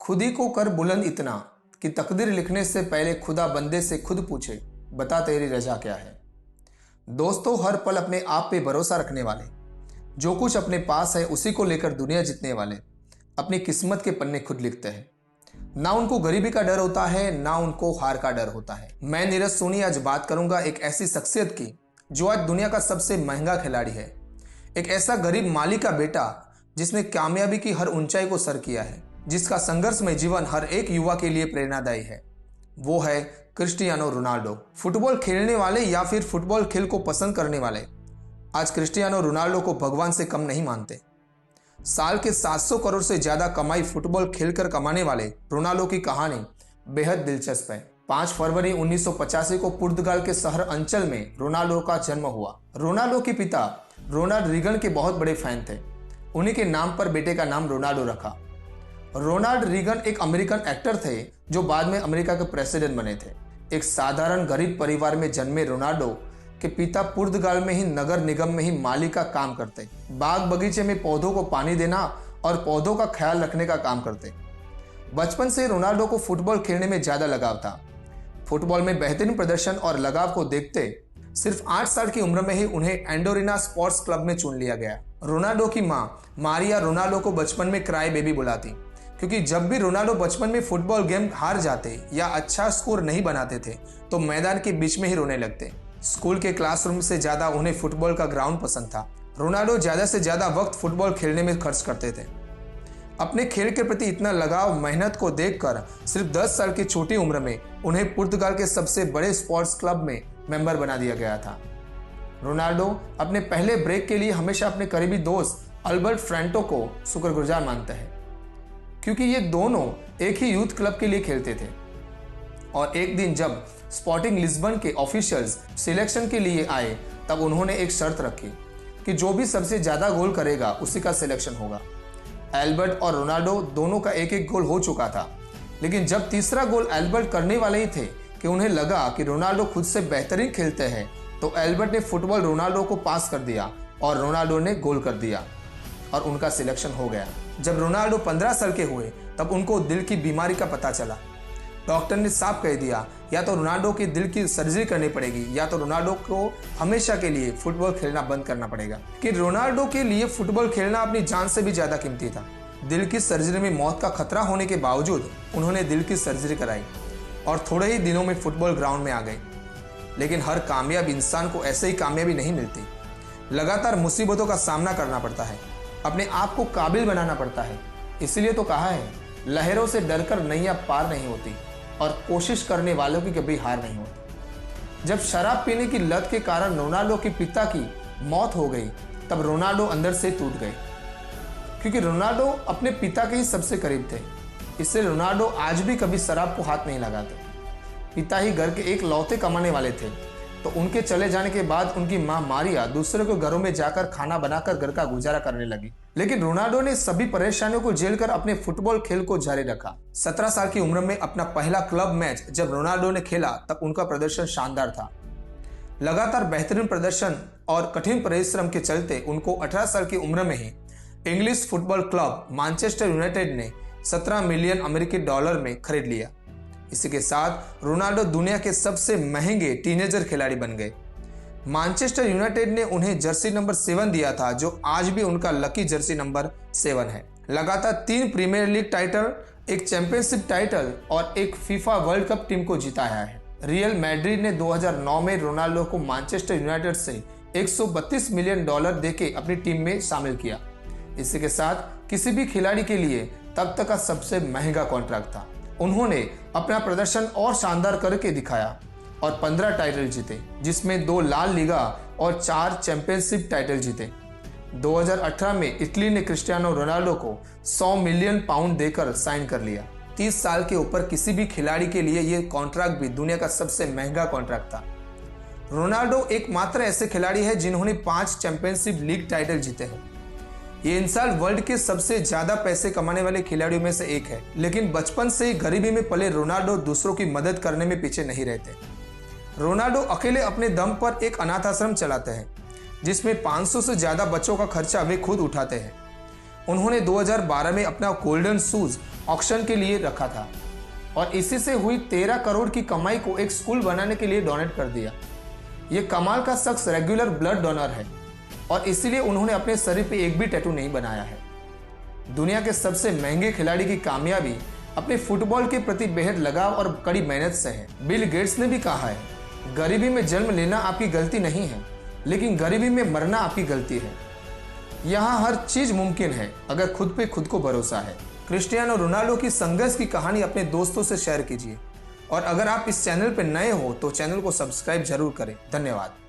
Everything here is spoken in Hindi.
खुद ही को कर बुलंद इतना कि तकदीर लिखने से पहले खुदा बंदे से खुद पूछे, बता तेरी रजा क्या है। दोस्तों, हर पल अपने आप पे भरोसा रखने वाले, जो कुछ अपने पास है उसी को लेकर दुनिया जीतने वाले अपनी किस्मत के पन्ने खुद लिखते हैं। ना उनको गरीबी का डर होता है, ना उनको हार का डर होता है। मैं नीरज सोनी आज बात करूंगा एक ऐसी शख्सियत की जो आज दुनिया का सबसे महंगा खिलाड़ी है। एक ऐसा गरीब माली का बेटा जिसने कामयाबी की हर ऊंचाई को सर किया है, जिसका संघर्षमय जीवन हर एक युवा के लिए प्रेरणादायी है। वो है क्रिस्टियानो रोनाल्डो। फुटबॉल खेलने वाले या फिर फुटबॉल खेल को पसंद करने वाले आज क्रिस्टियानो रोनाल्डो को भगवान से कम नहीं मानते। साल के 700 करोड़ से ज्यादा कमाई फुटबॉल खेलकर कमाने वाले रोनाल्डो की कहानी बेहद दिलचस्प है। 5 फरवरी 1985 को पुर्तगाल के शहर अंचल में रोनाल्डो का जन्म हुआ। रोनाल्डो के पिता रोनाल्ड रीगन के बहुत बड़े फैन थे। उन्हीं के नाम पर बेटे का नाम रोनाल्डो रखा। रोनाल्ड रीगन एक अमेरिकन एक्टर थे जो बाद में अमेरिका के प्रेसिडेंट बने थे। एक साधारण गरीब परिवार में जन्मे रोनाल्डो के पिता पुर्तगाल में ही नगर निगम में ही माली का काम करते। बाग बगीचे में पौधों को पानी देना और पौधों का ख्याल रखने का काम करते। बचपन से रोनाल्डो को फुटबॉल खेलने में ज्यादा लगाव था। फुटबॉल में बेहतरीन प्रदर्शन और लगाव को देखते सिर्फ 8 साल की उम्र में ही उन्हें एंडोरिना स्पोर्ट्स क्लब में चुन लिया गया। रोनाल्डो की मां मारिया रोनाल्डो को बचपन में क्राई बेबी बुलाती, क्योंकि जब भी रोनाल्डो बचपन में फुटबॉल गेम हार जाते या अच्छा स्कोर नहीं बनाते थे तो मैदान के बीच में ही रोने लगते। स्कूल के क्लासरूम से ज्यादा उन्हें फुटबॉल का ग्राउंड पसंद था। रोनाल्डो ज्यादा से ज्यादा वक्त फुटबॉल खेलने में खर्च करते थे। अपने खेल के प्रति इतना लगाव मेहनत को देखकर सिर्फ 10 साल की छोटी उम्र में उन्हें पुर्तगाल के सबसे बड़े स्पोर्ट्स क्लब में मेंबर बना दिया गया था। रोनाल्डो अपने पहले ब्रेक के लिए हमेशा अपने करीबी दोस्त अल्बर्ट फ्रेंटो को शुक्रगुजार मानते हैं, क्योंकि ये दोनों एक ही यूथ क्लब के लिए खेलते थे। और एक दिन जब स्पोर्टिंग लिस्बन के ऑफिशियल्स सिलेक्शन के लिए आए तब उन्होंने एक शर्त रखी कि जो भी सबसे ज्यादा गोल करेगा उसी का सिलेक्शन होगा। एल्बर्ट और रोनाल्डो दोनों का एक एक गोल हो चुका था, लेकिन जब तीसरा गोल एल्बर्ट करने वाले ही थे कि उन्हें लगा कि रोनाल्डो खुद से बेहतरीन खेलते हैं, तो एल्बर्ट ने फुटबॉल रोनाल्डो को पास कर दिया और रोनाल्डो ने गोल कर दिया और उनका सिलेक्शन हो गया। जब रोनाल्डो 15 साल के हुए तब उनको दिल की बीमारी का पता चला। डॉक्टर ने साफ कह दिया या तो रोनाल्डो की दिल की सर्जरी करनी पड़ेगी या तो रोनाल्डो को हमेशा के लिए फुटबॉल खेलना बंद करना पड़ेगा। कि रोनाल्डो के लिए फुटबॉल खेलना अपनी जान से भी ज्यादा कीमती था। दिल की सर्जरी में मौत का खतरा होने के बावजूद उन्होंने दिल की सर्जरी कराई और थोड़े ही दिनों में फुटबॉल ग्राउंड में आ गए। लेकिन हर कामयाब इंसान को ऐसे ही कामयाबी नहीं मिलती। लगातार मुसीबतों का सामना करना पड़ता है, अपने आप को काबिल बनाना पड़ता है। इसलिए तो कहा है, लहरों से डरकर नैया पार नहीं होती और कोशिश करने वालों की कभी हार नहीं होती। जब शराब पीने की लत के कारण रोनाल्डो के पिता की मौत हो गई तब रोनाल्डो अंदर से टूट गए, क्योंकि रोनाल्डो अपने पिता के ही सबसे करीब थे। इससे रोनाल्डो आज भी कभी शराब को हाथ नहीं लगाते। पिता ही घर के एक लौते कमाने वाले थे, तो उनके चले जाने के बाद उनकी मां मारिया दूसरे के घरों में जाकर खाना बनाकर घर का गुजारा करने लगी। लेकिन रोनाल्डो ने सभी परेशानियों को झेलकर अपने फुटबॉल खेल को जारी रखा। 17 साल की उम्र में अपना पहला क्लब मैच जब रोनाल्डो ने खेला तब उनका प्रदर्शन शानदार था। लगातार बेहतरीन प्रदर्शन और कठिन परिश्रम के चलते उनको 18 साल की उम्र में ही English football club Manchester United ने 17 मिलियन अमेरिकी डॉलर में खरीद लिया। इसी के साथ रोनाल्डो दुनिया के सबसे महंगे टीनेजर खिलाड़ी बन गए। मैनचेस्टर यूनाइटेड ने उन्हें जर्सी नंबर 7 दिया था, जो आज भी उनका लकी जर्सी नंबर 7 है। लगातार 3 प्रीमियर लीग टाइटल, एक चैंपियनशिप टाइटल और एक फीफा वर्ल्ड कप टीम को जिताया है। रियल मैड्रिड ने 2009 में रोनाल्डो को मैनचेस्टर यूनाइटेड से 132 मिलियन डॉलर देके अपनी टीम में शामिल किया। इसी के साथ किसी भी खिलाड़ी के लिए तब तक का सबसे महंगा कॉन्ट्रैक्ट था। उन्होंने अपना प्रदर्शन और शानदार करके दिखाया और 15 टाइटल जीते, जिसमें 2 लाल लीगा और 4 चैंपियनशिप टाइटल जीते। 2018 में इटली ने क्रिस्टियानो रोनाल्डो को 100 मिलियन पाउंड देकर साइन कर लिया। 30 साल के ऊपर किसी भी खिलाड़ी के लिए यह कॉन्ट्रैक्ट भी दुनिया का सबसे महंगा कॉन्ट्रैक्ट था। रोनाल्डो एकमात्र ऐसे खिलाड़ी है जिन्होंने 5 चैंपियनशिप लीग टाइटल जीते हैं। ये इंसान वर्ल्ड के सबसे ज्यादा पैसे कमाने वाले खिलाड़ियों में से एक है। लेकिन बचपन से ही गरीबी में पले रोनाल्डो दूसरों की मदद करने में पीछे नहीं रहते। रोनाल्डो अकेले अपने दम पर एक अनाथ आश्रम चलाते हैं, जिसमें 500 से ज्यादा बच्चों का खर्चा वे खुद उठाते हैं। उन्होंने 2012 में अपना गोल्डन शूज ऑक्शन के लिए रखा था और इसी से हुई 13 करोड़ की कमाई को एक स्कूल बनाने के लिए डोनेट कर दिया। ये कमाल का शख्स रेगुलर ब्लड डोनर है और इसीलिए उन्होंने अपने शरीर पे एक भी टैटू नहीं बनाया है। दुनिया के सबसे महंगे खिलाड़ी की कामयाबी अपने फुटबॉल के प्रति बेहद लगाव और कड़ी मेहनत से है। बिल गेट्स ने भी कहा है, गरीबी में जन्म लेना आपकी गलती नहीं है, लेकिन गरीबी में मरना आपकी गलती है। यहाँ हर चीज मुमकिन है अगर खुद पे खुद को भरोसा है। क्रिस्टियानो रोनाल्डो की संघर्ष की कहानी अपने दोस्तों से शेयर कीजिए और अगर आप इस चैनल पर नए हो तो चैनल को सब्सक्राइब जरूर करें। धन्यवाद।